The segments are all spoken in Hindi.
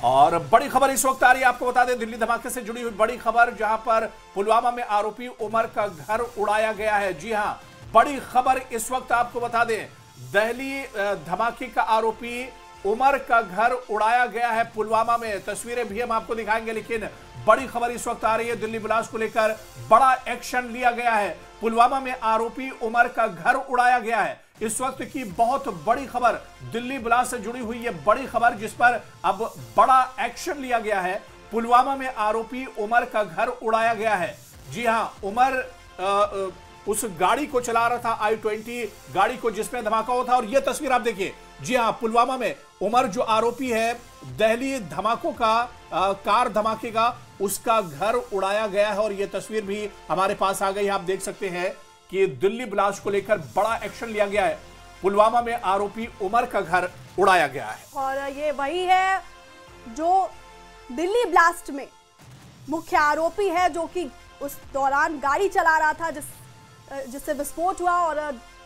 और बड़ी खबर इस वक्त आ रही है, आपको बता दें दिल्ली धमाके से जुड़ी हुई बड़ी खबर, जहां पर पुलवामा में आरोपी उमर का घर उड़ाया गया है। जी हां, बड़ी खबर इस वक्त आपको बता दें, दिल्ली धमाके का आरोपी उमर का घर उड़ाया गया है पुलवामा में। तस्वीरें भी हम आपको दिखाएंगे, लेकिन बड़ी खबर इस वक्त आ रही है, दिल्ली ब्लास्ट को लेकर बड़ा एक्शन लिया गया है। पुलवामा में आरोपी उमर का घर उड़ाया गया है। इस वक्त की बहुत बड़ी खबर, दिल्ली ब्लास्ट से जुड़ी हुई ये बड़ी खबर, जिस पर अब बड़ा एक्शन लिया गया है। पुलवामा में आरोपी उमर का घर उड़ाया गया है। जी हां, उमर उस गाड़ी को चला रहा था, i20 गाड़ी को, जिसमें धमाका हुआ था। और यह तस्वीर आप देखिए, जी हां, पुलवामा में उमर जो आरोपी है दिल्ली धमाकों का, कार धमाके का, उसका घर उड़ाया गया है। और यह तस्वीर भी हमारे पास आ गई है। आप देख सकते हैं कि दिल्ली ब्लास्ट को लेकर बड़ा एक्शन लिया गया है। पुलवामा में आरोपी उमर का घर उड़ाया गया है। और ये वही है जो दिल्ली ब्लास्ट में मुख्य आरोपी है, जो कि उस दौरान गाड़ी चला रहा था जिससे विस्फोट हुआ, और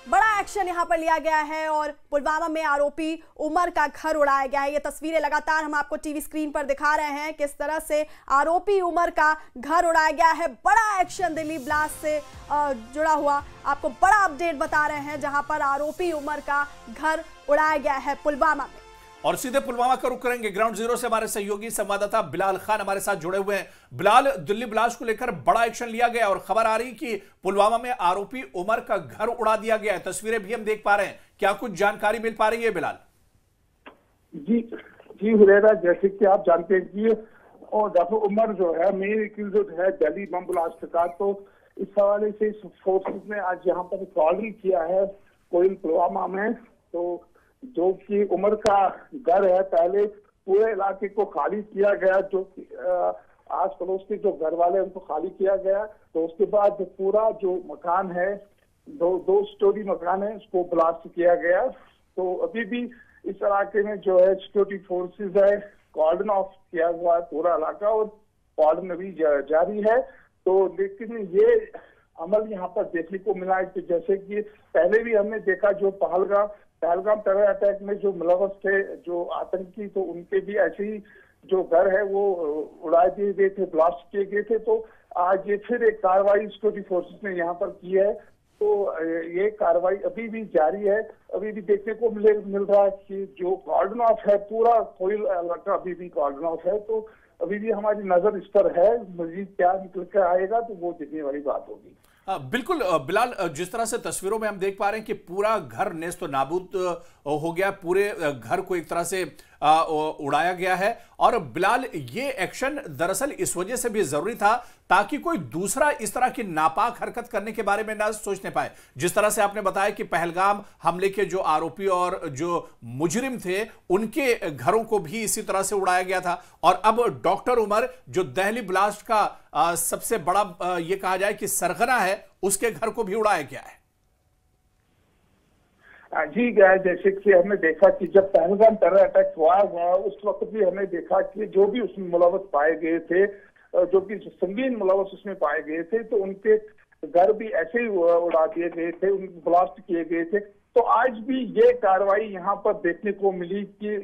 बड़ा एक्शन यहां पर लिया गया है। और पुलवामा में आरोपी उमर का घर उड़ाया गया है। ये तस्वीरें लगातार हम आपको टीवी स्क्रीन पर दिखा रहे हैं, किस तरह से आरोपी उमर का घर उड़ाया गया है। बड़ा एक्शन दिल्ली ब्लास्ट से जुड़ा हुआ आपको बड़ा अपडेट बता रहे हैं, जहां पर आरोपी उमर का घर उड़ाया गया है पुलवामा में। और सीधे पुलवामा का रुख करेंगे, ग्राउंड जीरो से हमारे सहयोगी संवाददाता बिलाल खान हमारे साथ जुड़े हुए हैं। बिलाल, दिल्ली ब्लास्ट को लेकर बड़ा एक्शन लिया गया और खबर आ रही कि पुलवामा में आरोपी उमर का घर उड़ा दिया गया है। तस्वीरें भी हम देख पा रहे हैं, क्या कुछ जानकारी मिल पा रही है बिलाल? जी हुरैरा, जैसे कि आप जानते हैं कि और डॉक्टर उमर जो है मेन एक्यूज्ड है दिल्ली बम ब्लास्ट का, तो इस हवाले से फोर्सेस ने आज यहाँ पर कॉर्डन किया है कोयल पुलवामा में। तो जो कि उमर का घर है, पहले पूरे इलाके को खाली किया गया, जो आस पड़ोस के जो घर वाले उनको खाली किया गया। तो उसके बाद पूरा जो मकान है, दो स्टोरी मकान है, उसको ब्लास्ट किया गया। तो अभी भी इस इलाके में जो है सिक्योरिटी फोर्सेस है, कॉर्डन ऑफ किया हुआ है पूरा इलाका, और कॉर्डन अभी जारी है। तो लेकिन ये अमल यहाँ पर देखने को मिला है कि जैसे कि पहले भी हमने देखा, जो पहलगाम टेरर अटैक में जो मुलव्वस थे, जो आतंकी, तो उनके भी ऐसे ही जो घर है वो उड़ा दिए गए थे, ब्लास्ट किए गए थे। तो आज ये फिर एक कार्रवाई सिक्योरिटी फोर्सेस ने यहाँ पर की है। तो ये कार्रवाई अभी भी जारी है। अभी भी देखने को मिल रहा है कि जो कॉर्डन ऑफ है, पूरा कोयल इलाका अभी भी कॉर्डन ऑफ है। तो अभी भी हमारी नजर इस पर है, मजीद क्या निकल कर आएगा तो वो देखने वाली बात होगी। बिल्कुल बिलाल, जिस तरह से तस्वीरों में हम देख पा रहे हैं कि पूरा घर नेस्त नाबूद हो गया, पूरे घर को एक तरह से उड़ाया गया है। और बिलाल, ये एक्शन दरअसल इस वजह से भी जरूरी था ताकि कोई दूसरा इस तरह की नापाक हरकत करने के बारे में ना सोचने पाए। जिस तरह से आपने बताया कि पहलगाम हमले के जो आरोपी और जो मुजरिम थे, उनके घरों को भी इसी तरह से उड़ाया गया था। और अब डॉक्टर उमर, जो दिल्ली ब्लास्ट का सबसे बड़ा ये कहा जाए कि सरगना है, उसके घर को भी उड़ाया गया है। जी, जैसे कि हमने देखा कि जब पहलगाम टेरर अटैक हुआ उस वक्त भी हमने देखा कि जो भी उसमें मुलव्वस पाए गए थे, जो कि संगीन मुलव्वस उसमें पाए गए थे, तो उनके घर भी ऐसे ही उड़ा दिए गए थे, उनको ब्लास्ट किए गए थे। तो आज भी ये कार्रवाई यहाँ पर देखने को मिली कि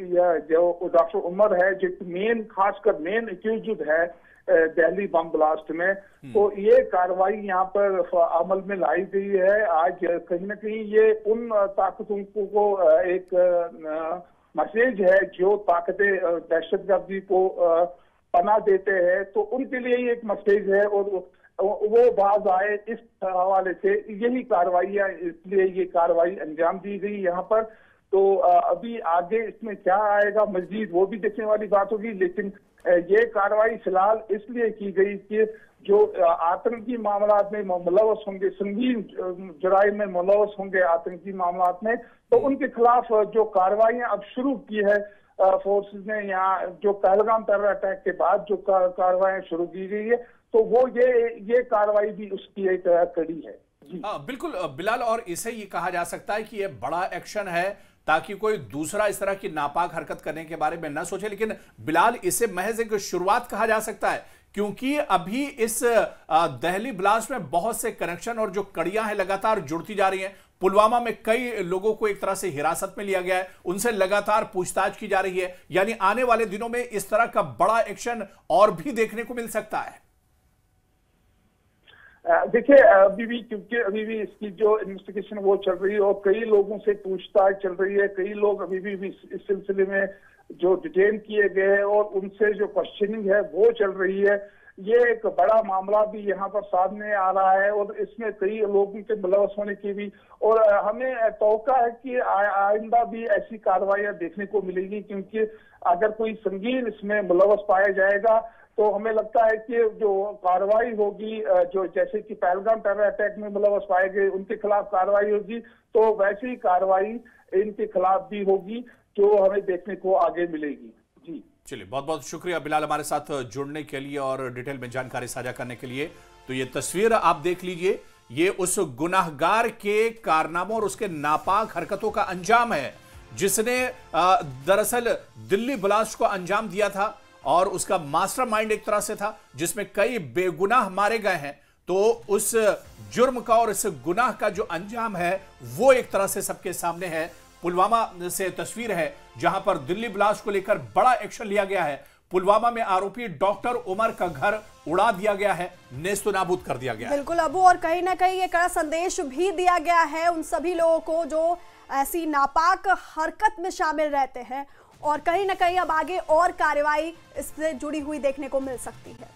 जो डॉक्टर उमर है, जो मेन, खासकर मेन एक्यूज्ड है दिल्ली बम ब्लास्ट में, तो ये कार्रवाई यहाँ पर अमल में लाई गई है। आज कहीं ना कहीं ये उन ताकतों को एक मैसेज है जो ताकतें दहशतगर्दी को पनाह देते हैं, तो उनके लिए ये एक मैसेज है। और वो बाज आए इस हवाले से यही कार्रवाई, इसलिए ये कार्रवाई अंजाम दी गई यहाँ पर। तो अभी आगे इसमें क्या आएगा मजीद, वो भी देखने वाली बात होगी। लेकिन ये कार्रवाई फिलहाल इसलिए की गई कि जो आतंकी मामलात में मुलव्वस होंगे, संगीन जुराइम में मुलव्वस होंगे आतंकी मामलात में, तो उनके खिलाफ जो कार्रवाइयां अब शुरू की है फोर्सेस ने, यहाँ जो पहलगाम टेरर अटैक के बाद जो कार्रवाइयां शुरू की गई है, तो वो ये कार्रवाई भी उसकी एक कड़ी है। बिल्कुल बिलाल, और इसे ये कहा जा सकता है कि ये बड़ा एक्शन है ताकि कोई दूसरा इस तरह की नापाक हरकत करने के बारे में न सोचे। लेकिन बिलाल, इसे महज एक शुरुआत कहा जा सकता है, क्योंकि अभी इस दिल्ली ब्लास्ट में बहुत से कनेक्शन और जो कड़ियां हैं लगातार जुड़ती जा रही हैं। पुलवामा में कई लोगों को एक तरह से हिरासत में लिया गया है, उनसे लगातार पूछताछ की जा रही है, यानी आने वाले दिनों में इस तरह का बड़ा एक्शन और भी देखने को मिल सकता है। देखिए, अभी भी क्योंकि अभी भी इसकी जो इन्वेस्टिगेशन वो चल रही है और कई लोगों से पूछताछ चल रही है, कई लोग अभी भी इस सिलसिले में जो डिटेन किए गए हैं और उनसे जो क्वेश्चनिंग है वो चल रही है। ये एक बड़ा मामला भी यहाँ पर सामने आ रहा है और इसमें कई लोगों के मुलव्वस होने की भी, और हमें तौका है कि आइंदा भी ऐसी कार्रवाइयां देखने को मिलेगी, क्योंकि अगर कोई संगीन इसमें मुलव्वस पाया जाएगा तो हमें लगता है कि जो कार्रवाई होगी, जो जैसे कि पहलगाम टेरर अटैक में मुलव्वस पाए गए उनके खिलाफ कार्रवाई होगी, तो वैसी ही कार्रवाई इनके खिलाफ भी होगी जो हमें देखने को आगे मिलेगी। जी चलिए, बहुत बहुत शुक्रिया बिलाल हमारे साथ जुड़ने के लिए और डिटेल में जानकारी साझा करने के लिए। तो ये तस्वीर आप देख लीजिए, ये उस गुनाहगार के कारनामों और उसके नापाक हरकतों का अंजाम है जिसने दरअसल दिल्ली ब्लास्ट को अंजाम दिया था और उसका मास्टरमाइंड एक तरह से था जिसमें कई बेगुनाह मारे गए हैं। तो उस जुर्म का और इस गुनाह का जो अंजाम है वो एक तरह से सबके सामने है। पुलवामा से तस्वीर है जहां पर दिल्ली ब्लास्ट को लेकर बड़ा एक्शन लिया गया है। पुलवामा में आरोपी डॉक्टर उमर का घर उड़ा दिया गया है, नेस्तनाबूद कर दिया गया है। बिल्कुल अबू, और कहीं ना कहीं ये कड़ा संदेश भी दिया गया है उन सभी लोगों को जो ऐसी नापाक हरकत में शामिल रहते हैं, और कहीं ना कहीं अब आगे और कार्रवाई इससे जुड़ी हुई देखने को मिल सकती है।